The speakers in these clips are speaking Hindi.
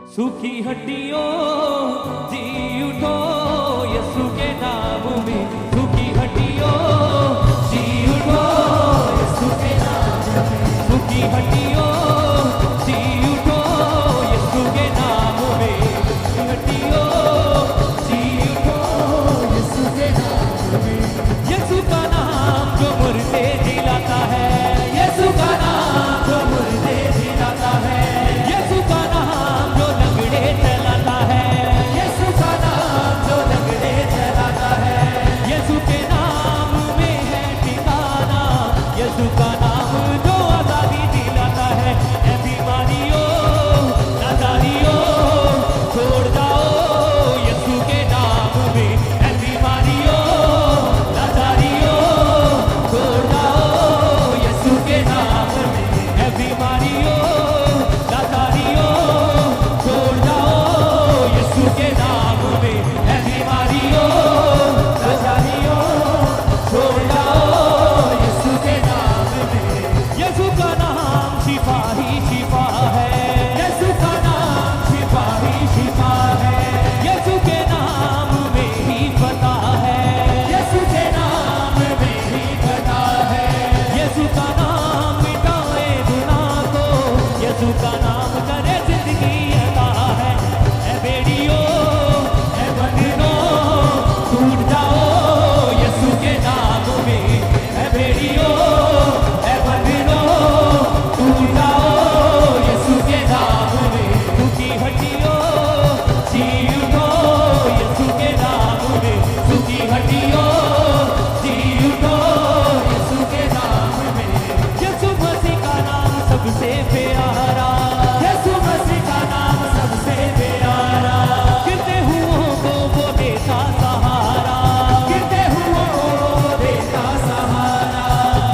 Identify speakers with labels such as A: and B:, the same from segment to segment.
A: सूखी हड्डियों जी उठो यीशु के नाम में, सूखी हड्डियों जी उठो यीशु के नाम में, सूखी हड्डियों जी उठो यीशु के नाम में, सूखी हड्डियों जी उठो यीशु के नाम में। यीशु का नाम जो मुर्दे जिलाता है, यीशु का नाम जो मुर्दे जिलाता है, यीशु का नाम जो लंगड़े चलाता है, यीशु का नाम जो लंगड़े चलाता है, यीशु के नाम में है ठिकाना, यीशु का नाम जो आजादी दिलाता है। ऐ बीमारियों नादारियों छोड़ जाओ यीशु के नाम में, ऐ बीमारियों नादारियों छोड़ जाओ यीशु के नाम में, ऐ बीमारियों नादारियों छोड़ जाओ यीशु के नाम में, ऐ बीमारियों नादारियों छोड़ जाओ यीशु के नाम में। यीशु का नाम शिफा ही शिफा है, यीशु का नाम शिफा ही शिफा है, यीशु के नाम में ही पता है, यीशु के नाम में ही पता है, यीशु का नाम मिटाए गुनाह को, यीशु का नाम करे जिंदगी अता है। ऐ बेड़ियों ऐ बंधनों टूट जाओ यीशु के नाम में, ऐ बेड़ियों ऐ बंधनों टूट जाओ यीशु के नाम में, सूखी हड्डियों जी उठो यीशु के नाम में, सूखी हड्डियों जी उठो यीशु के नाम में। यीशु मसीह का नाम सबसे प्यारा, यीशु मसीह का नाम सबसे प्यारा, गिरते हुओं को वो देता सहारा, गिरते हुओं को वो देता सहारा।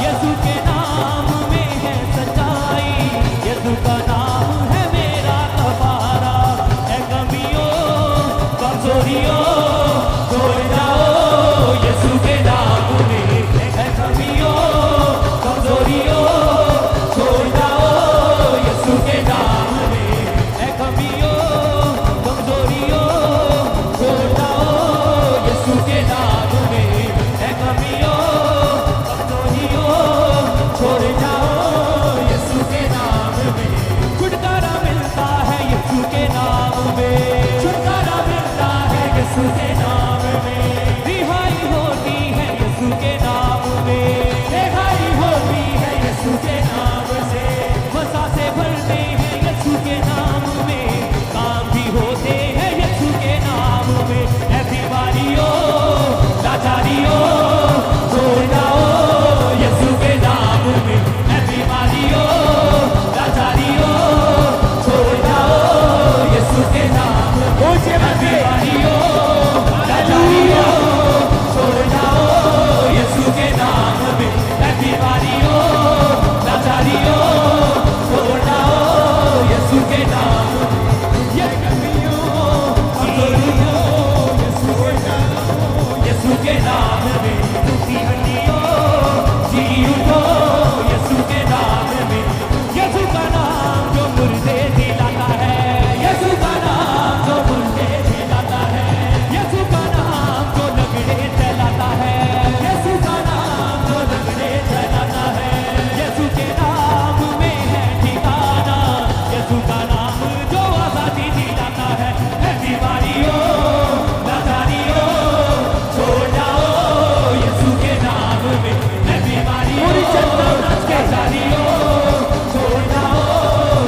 A: यीशु के नाम में है सच्चाई, यीशु का नाम है मेरा कफारा। ऐ कमियों कमजोरियों छोड़ जाओ यीशु के नाम में, ऐ कमियों कमजोरियों छोड़ जाओ यीशु के नाम में, ऐ कमियों कमजोरियों छोड़ जाओ यीशु के नाम में, ऐ कमियों कमजोरियों छोड़ जाओ यीशु के नाम में। छुटकारा मिलता है यीशु के नाम में, छुटकारा मिलता है यीशु के नाम में, रिहाई होती है यीशु के नाम में, रिहाई होती है यीशु के नाम से, मसा से भरते हैं यीशु के नाम में, काम भी होते हैं यीशु के नाम में। ऐ बीमारियों लाचारियों छोड़ जाओ यीशु के नाम में, ऐ बीमारियों लाचारियों छोड़ जाओ यीशु के नाम में, ऐ बीमारियों लाचारियों छोड़ जाओ यीशु के नाम में, ऐ बीमारियों लाचारियों छोड़ जाओ यीशु के नाम में। ये कमियों कमजोरियों यीशु के नाम में, सूखी हड्डियों जी उठो यीशु के नाम में। यीशु का नाम जो मुर्दे जिलाता है, यीशु का नाम जो मुर्दे जिलाता है, यीशु का नाम जो लंगड़े चलाता है, यीशु का नाम जो लंगड़े चलाता है, यीशु के नाम में है ठिकाना, यीशु का नाम जो आजादी दिलाता है। ऐ बीमारियों नादारियों छोड़ जाओ यीशु के नाम में, ऐ बीमारियों नादारियों छोड़ जाओ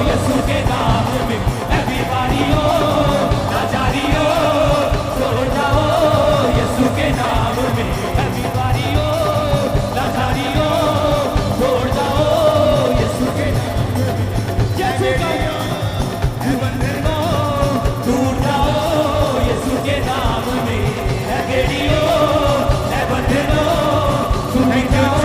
A: यीशु के नाम में, ऐ बीमारियों नादारियों छोड़ जाओ यीशु के नाम में, ऐ बीमारियों नादारियों छोड़ जाओ यीशु के नाम में। यीशु का ऐ बंधनों टूट जाओ यीशु के नाम में, ऐ बेड़ियों ऐ बंधनों टूट जाओ